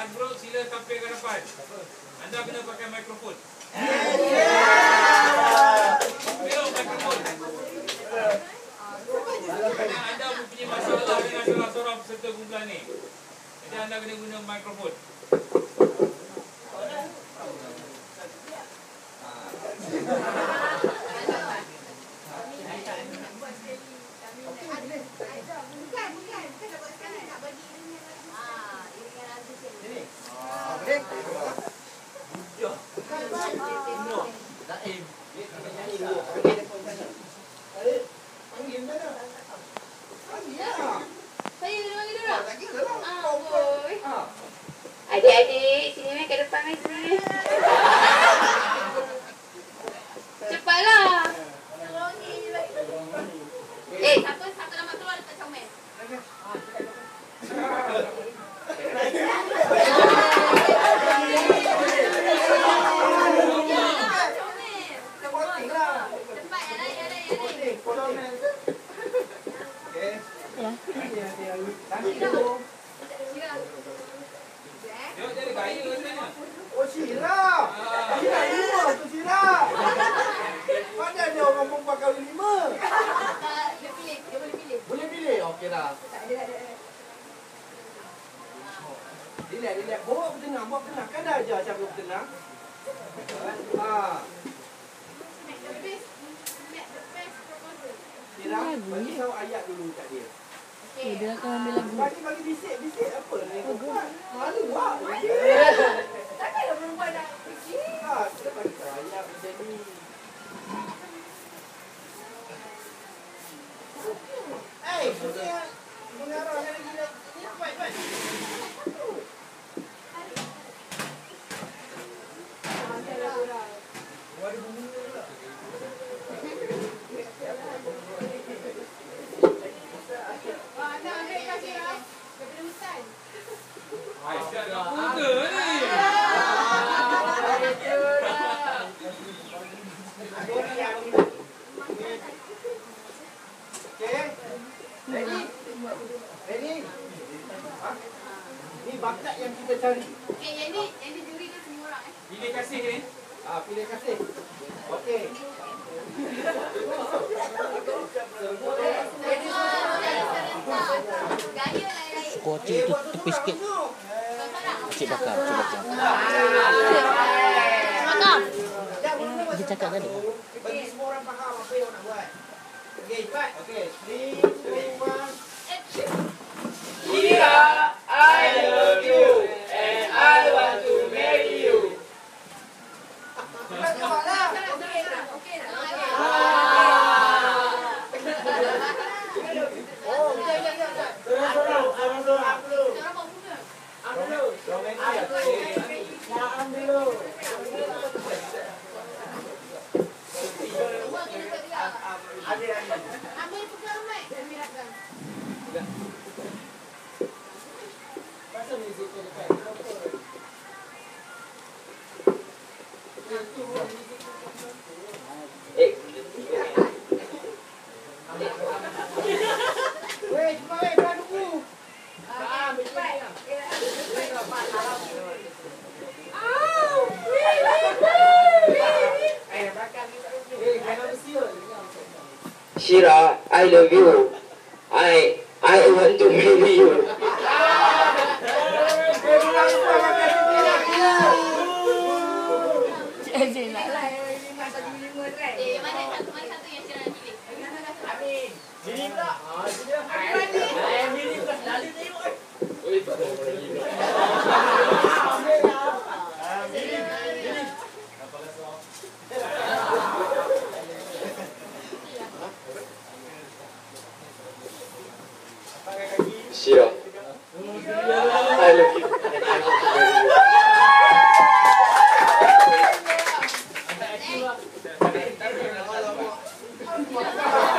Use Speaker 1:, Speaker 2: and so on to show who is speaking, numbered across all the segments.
Speaker 1: Bro, sila tampil ke depan. Anda kena pakai mikrofon. Bila mikrofon. Anda mempunyai masalah dengan salah seorang peserta kumpulan ni. Jadi anda kena guna mikrofon.
Speaker 2: Adik-adik, sini mai ke depan mai sini. Cepatlah. Siapa nama keluar dekat comel?
Speaker 3: Oh, Syirah. Syirah 5 tu Syirah. Mana dia orang perempuan kahwin 5?
Speaker 2: Dia pilih, dia boleh pilih.
Speaker 3: Boleh pilih? Okey dah. Relax. Bawa bertengah. Kan dah ajar cara bertengah. Syirah, bagi tahu ayat dulu kat dia.
Speaker 4: Dia akan ambil lagu.
Speaker 3: Bagi bisik apa ni? Malu buat.
Speaker 2: Takkanlah perempuan nak fikir.
Speaker 3: Kita bagi tahu ayat macam ni. Mengarah lagi. Baik.
Speaker 1: Aisyah nak muda ni.
Speaker 3: Ready? Ni bakat yang kita cari.
Speaker 2: Yang ni juri dia semua orang
Speaker 1: Pilih kasih ni.
Speaker 3: Pilih kasih. Okey.
Speaker 4: Kucing tu tepi sikit. Cik bakar. Dia cakap tadi.
Speaker 3: Bagi semua orang faham apa yang nak buat. Okey, cepat. Okey, 3, 2, 1, action. Syirah, I love you and I want to marry you.
Speaker 2: Ambil pegang mic dan miratkan.
Speaker 3: Pasal muzik tu dekat. Weh, cepat dah tunggu.
Speaker 5: Syirah, I love you. I want to marry you.
Speaker 2: Mana satu yang Syirah nak pilih?
Speaker 3: Jadi pula. Milih plus lalu tengok.
Speaker 5: Syirah, I love you and I want to marry you.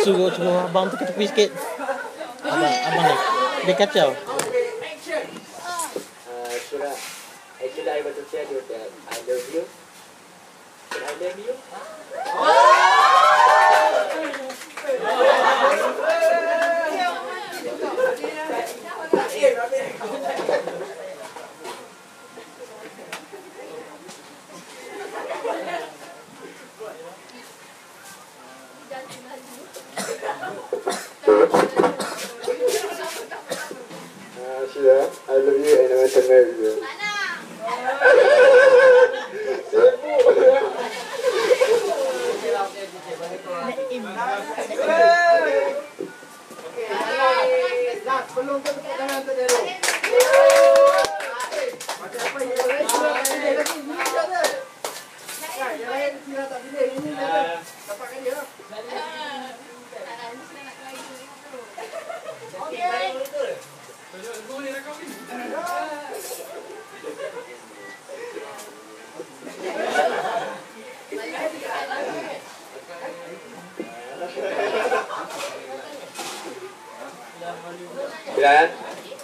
Speaker 4: Suruh abang tu ke tepi sikit. Abang ni. Dia kacau.
Speaker 5: Syirah, actually I want to tell you that I love you. Can I love you? Sheila, I love you and I want to marry you.
Speaker 3: Last, belum tu tepuk tangan tu dulu. Macam apa yang lain sila tak pilih lagi. Ini tak ada. Kan, yang lain sila tak pilih. Ini tak ada. Dapatkan dia lah. Okey.
Speaker 1: Boleh rakam ni.
Speaker 5: Bilan,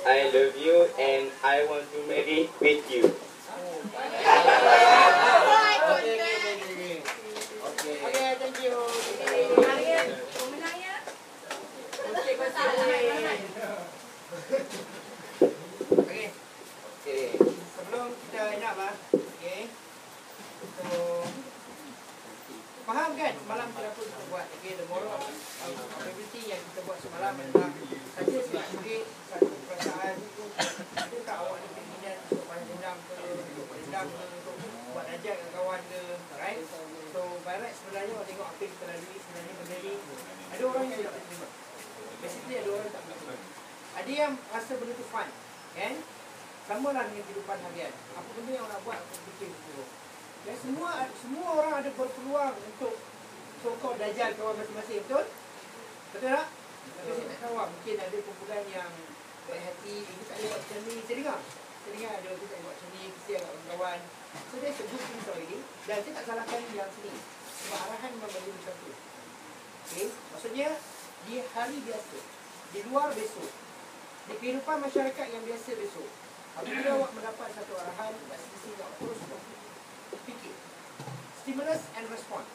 Speaker 5: I love you and I want to marry with you.
Speaker 3: Okey, thank you. Okey. Sebelum kita nak lah. Okey. So faham kan semalam kenapa kita buat? Okey, the moral of activity yang kita buat semalam adalah saja sedikit satu perasaan itu tak awak ada keinginan untuk balas dendam ke, untuk buat najak dengan kawan ke, right? So by right sebenarnya orang tengok apa yang kita lalui sebenarnya benda ni ada orang yang tidak terima. Basically ada orang tak terima. Ada yang rasa benda tu fun, kan? Sama lah dengan kehidupan harian. Apa benda yang orang buat, aku fikir dulu. Dan semua orang ada berpeluang untuk so-called dajal kawan masing-masing, betul? Betul tak? Tapi saya tak tahu lah, mungkin ada kumpulan yang baik hati, ini tak boleh buat macam ni, saya dengar ada orang tak boleh buat macam ni, kita agak kawan-kawan. So that's a good thing already. Dan saya tak salahkan yang sini, sebab arahan memang bagi macam tu. Okay? Maksudnya, di hari biasa, di luar besok, di kehidupan masyarakat yang biasa besok, apabila awak mendapat satu arahan, tak semestinya awak terus fikir. Stimulus and response.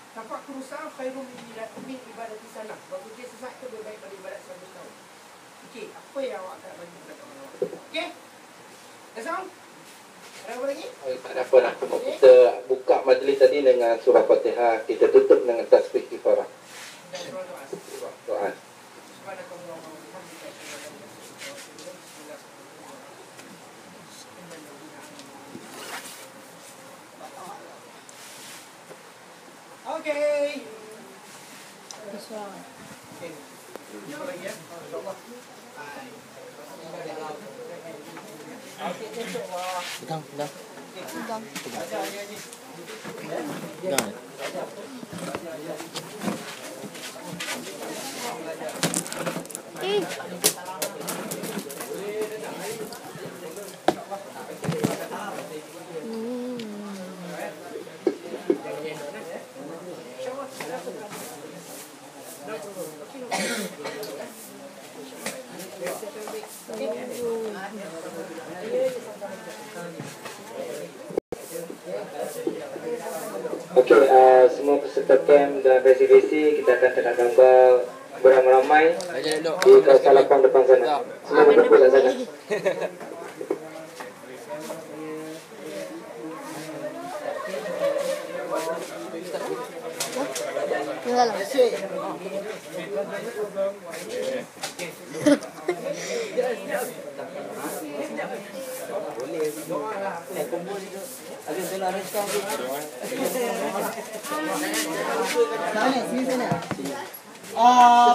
Speaker 3: Tapak kerusahaan khairun min ibadati sana. Berfikir sesaat itu lebih baik pada ibadat 100 tahun. Okey, apa yang awak akan bagi kepada orang awak? Okey? That's all? Ada apa lagi?
Speaker 5: Tak ada apa lah. Kita buka majlis tadi dengan surah Fatihah. Kita tutup dengan tasbih kifarah.
Speaker 3: Dan surah doa.
Speaker 5: Doa.
Speaker 3: Okay.
Speaker 2: This one.
Speaker 3: Okay. Jumpa lagi ya. InsyaAllah.
Speaker 4: Pegang.
Speaker 5: Okey, semua peserta camp dan reservasi kita akan tengah gambar beramai-ramai di kawasan lapang depan sana. Semua berkumpul kat sana.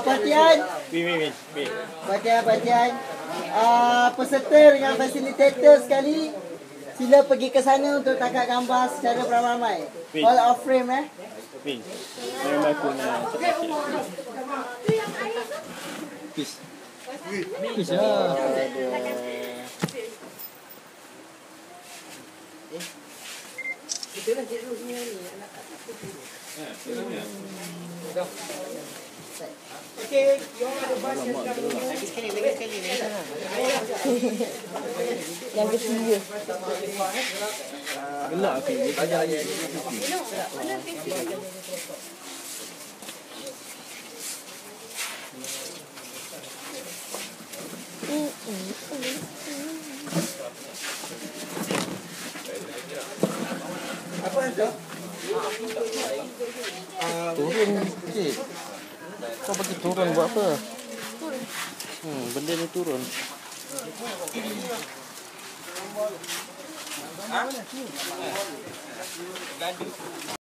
Speaker 4: Perhatian. Perhatian. Peserta dengan fasilitator sekali, sila pergi ke sana untuk tangkap gambar secara beramai-ramai. All off frame Peace. Peace lah.
Speaker 3: Kita nak cek dulu sini ni. Okey, yang ada bas yang sudah menunggu. Lagi sekali ni.
Speaker 2: Yang ketiga.
Speaker 4: Gelak ke?
Speaker 3: Apa tu?
Speaker 6: Turun sikit. Kau bagi turun buat apa? Benda ni turun.